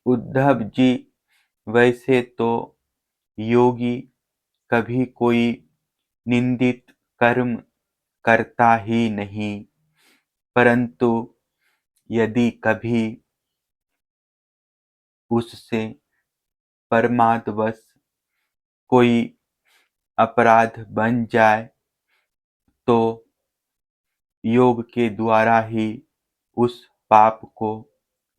उद्धव जी, वैसे तो योगी कभी कोई निंदित कर्म करता ही नहीं, परंतु यदि कभी उससे परमादवश कोई अपराध बन जाए तो योग के द्वारा ही उस पाप को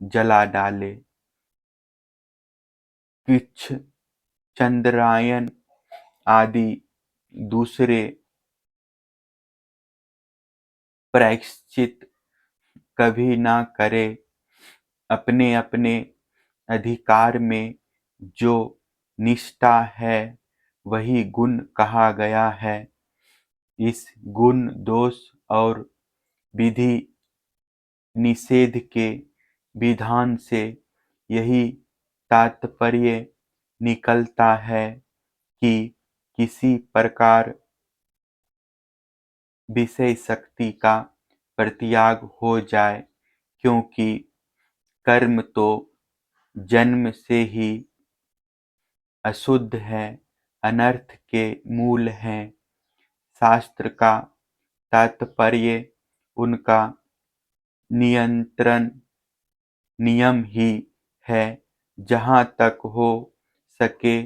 जला डाले। कुछ चंद्रायन आदि दूसरे प्रायश्चित कभी ना करे। अपने अपने अधिकार में जो निष्ठा है वही गुण कहा गया है। इस गुण दोष और विधि निषेध के विधान से यही तात्पर्य निकलता है कि किसी प्रकार विषय शक्ति का परित्याग हो जाए, क्योंकि कर्म तो जन्म से ही अशुद्ध है, अनर्थ के मूल हैं। शास्त्र का तात्पर्य उनका नियंत्रण नियम ही है। जहाँ तक हो सके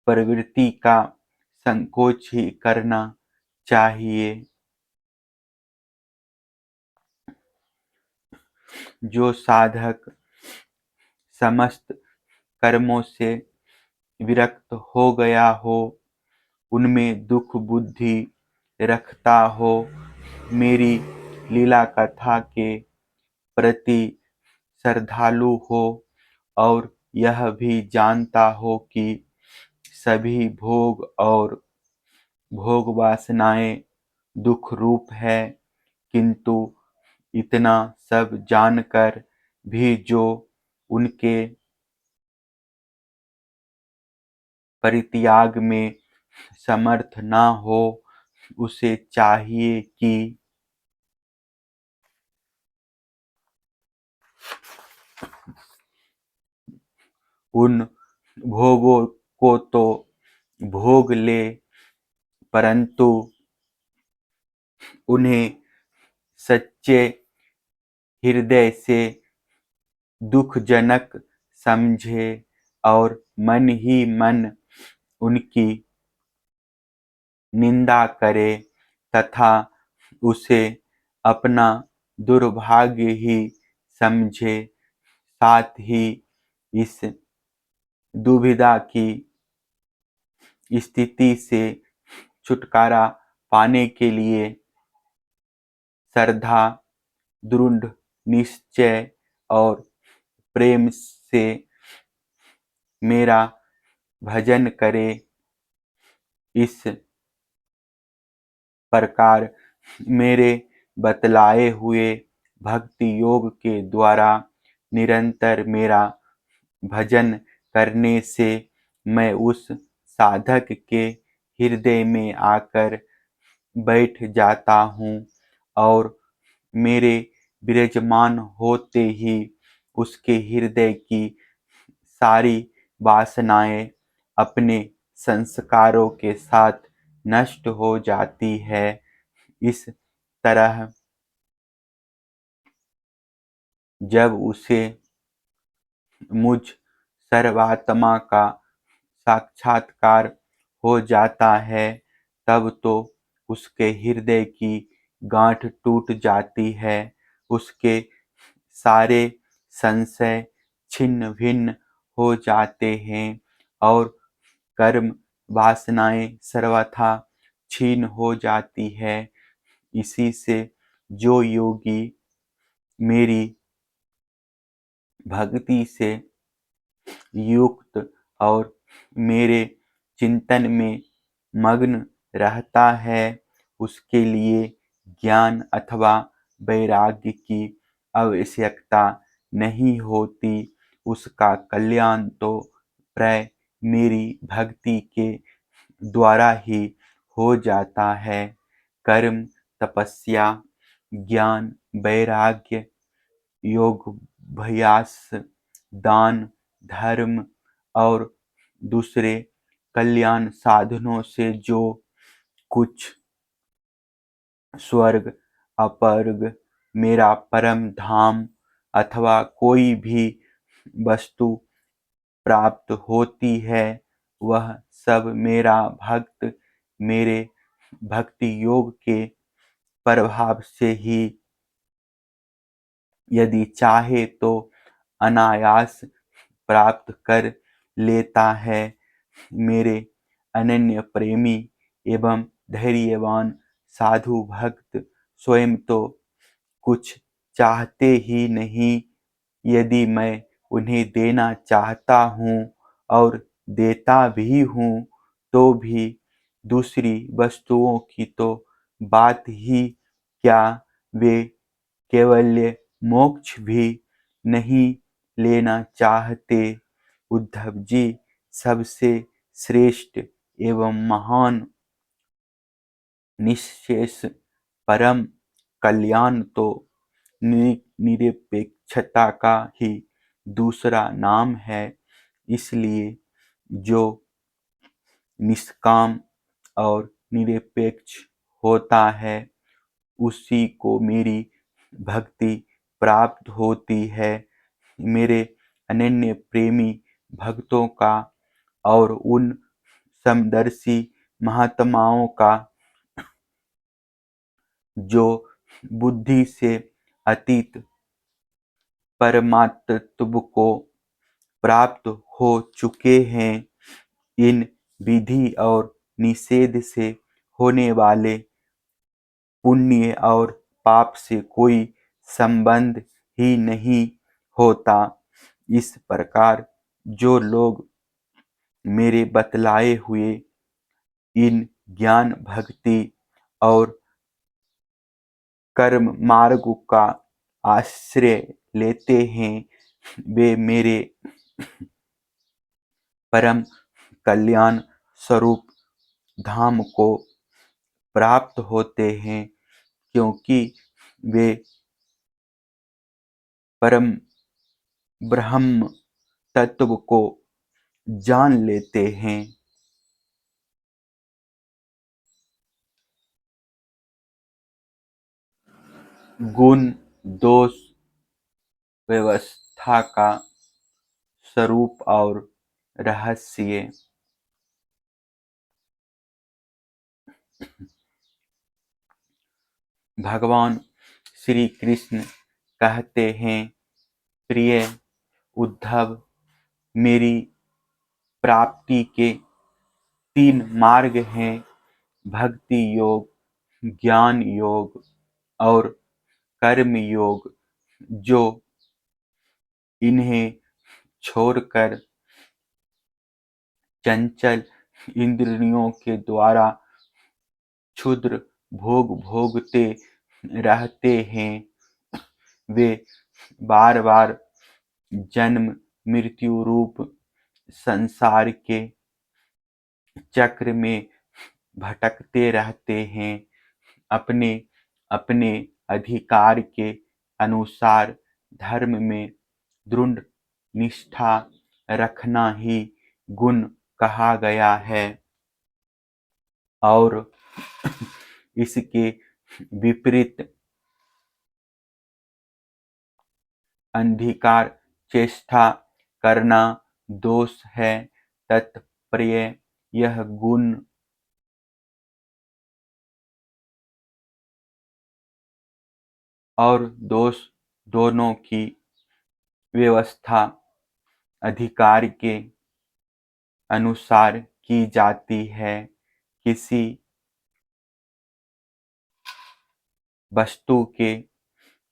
प्रवृत्ति का संकोच ही करना चाहिए। जो साधक समस्त कर्मों से विरक्त हो गया हो, उनमें दुख बुद्धि रखता हो, मेरी लीला कथा के प्रति श्रद्धालु हो और यह भी जानता हो कि सभी भोग और भोग वासनाएं दुख रूप है, किंतु इतना सब जानकर भी जो उनके परित्याग में समर्थ ना हो, उसे चाहिए कि उन भोगों को तो भोग ले, परंतु उन्हें सच्चे हृदय से दुखजनक समझे और मन ही मन उनकी निंदा करे तथा उसे अपना दुर्भाग्य ही समझे। साथ ही इस दुविधा की स्थिति से छुटकारा पाने के लिए श्रद्धा, दृढ़ निश्चय और प्रेम से मेरा भजन करे। इस प्रकार मेरे बतलाए हुए भक्ति योग के द्वारा निरंतर मेरा भजन करने से मैं उस साधक के हृदय में आकर बैठ जाता हूँ और मेरे विराजमान होते ही उसके हृदय की सारी वासनाएं अपने संस्कारों के साथ नष्ट हो जाती है। इस तरह जब उसे मुझ सर्वात्मा का साक्षात्कार हो जाता है, तब तो उसके हृदय की गांठ टूट जाती है। उसके सारे संशय छिन्न भिन्न हो जाते हैं और कर्म वासनाएं सर्वथा छीन हो जाती है। इसी से जो योगी मेरी भक्ति से युक्त और मेरे चिंतन में मग्न रहता है, उसके लिए ज्ञान अथवा वैराग्य की आवश्यकता नहीं होती। उसका कल्याण तो प्राय मेरी भक्ति के द्वारा ही हो जाता है। कर्म, तपस्या, ज्ञान, वैराग्य, योग, अभ्यास दान, धर्म और दूसरे कल्याण साधनों से जो कुछ स्वर्ग, अपवर्ग, मेरा परम धाम अथवा कोई भी वस्तु प्राप्त होती है, वह सब मेरा भक्त मेरे भक्ति योग के प्रभाव से ही यदि चाहे तो अनायास प्राप्त कर लेता है। मेरे अनन्य प्रेमी एवं धैर्यवान साधु भक्त स्वयं तो कुछ चाहते ही नहीं, यदि मैं उन्हें देना चाहता हूँ और देता भी हूँ, तो भी दूसरी वस्तुओं की तो बात ही क्या, वे कैवल्य मोक्ष भी नहीं लेना चाहते। उद्धव जी, सबसे श्रेष्ठ एवं महान निःशेष परम कल्याण तो निरपेक्षता का ही दूसरा नाम है। इसलिए जो निष्काम और निरपेक्ष होता है, उसी को मेरी भक्ति प्राप्त होती है। मेरे अनन्य प्रेमी भक्तों का और उन समदर्शी महात्माओं का जो बुद्धि से अतीत परमात्म को प्राप्त हो चुके हैं, इन विधि और निषेध से होने वाले पुण्य और पाप से कोई संबंध ही नहीं होता। इस प्रकार जो लोग मेरे बतलाए हुए इन ज्ञान, भक्ति और कर्म मार्ग का आश्रय लेते हैं, वे मेरे परम कल्याण स्वरूप धाम को प्राप्त होते हैं, क्योंकि वे परम ब्रह्म तत्व को जान लेते हैं। गुण दोष व्यवस्था का स्वरूप और रहस्य। भगवान श्री कृष्ण कहते हैं, प्रिय उद्धव, मेरी प्राप्ति के 3 मार्ग हैं, भक्ति योग, ज्ञान योग और कर्म योग। जो इन्हें छोड़कर चंचल इंद्रियों के द्वारा क्षुद्र भोग भोगते रहते हैं, वे बार बार जन्म मृत्यु रूप संसार के चक्र में भटकते रहते हैं। अपने अपने अधिकार के अनुसार धर्म में दृढ़ निष्ठा रखना ही गुण कहा गया है, और इसके विपरीत अंधिकार चेष्टा करना दोष है। तात्पर्य यह गुण और दोष दोनों की व्यवस्था अधिकार के अनुसार की जाती है, किसी वस्तु के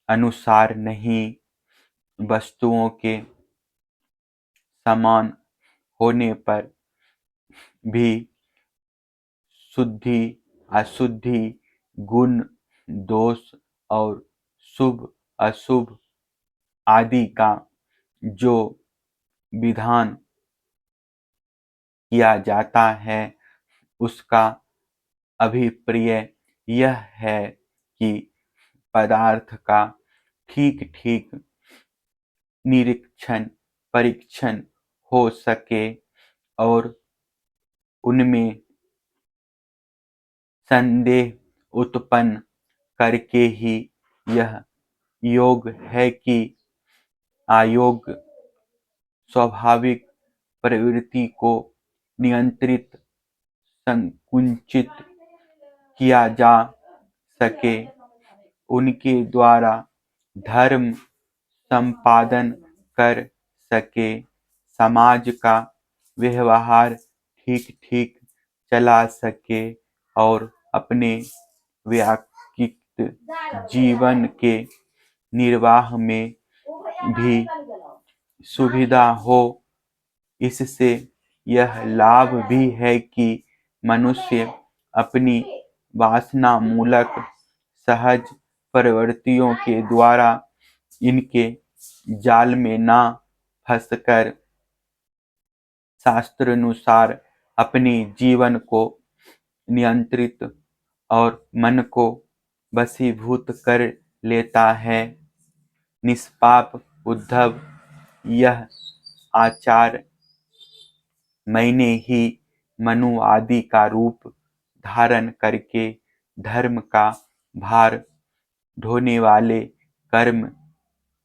अनुसार नहीं। वस्तुओं के समान होने पर भी शुद्धि अशुद्धि, गुण दोष और शुभ अशुभ आदि का जो विधान किया जाता है, उसका अभिप्राय यह है कि पदार्थ का ठीक ठीक निरीक्षण परीक्षण हो सके और उनमें संदेह उत्पन्न करके ही यह योग है कि अयोग स्वाभाविक प्रवृत्ति को नियंत्रित संकुचित किया जा सके, उनके द्वारा धर्म संपादन कर सके, समाज का व्यवहार ठीक ठीक चला सके और अपने व्यक्तिगत जीवन के निर्वाह में भी सुविधा हो। इससे यह लाभ भी है कि मनुष्य अपनी वासना मूलक सहज प्रवृत्तियों के द्वारा इनके जाल में ना फंसकर शास्त्रानुसार अपने जीवन को नियंत्रित और मन को वशीभूत कर लेता है। निष्पाप उद्धव, यह आचार मैंने ही मनु आदि का रूप धारण करके धर्म का भार ढोने वाले कर्म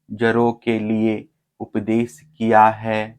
जरों के लिए उपदेश किया है।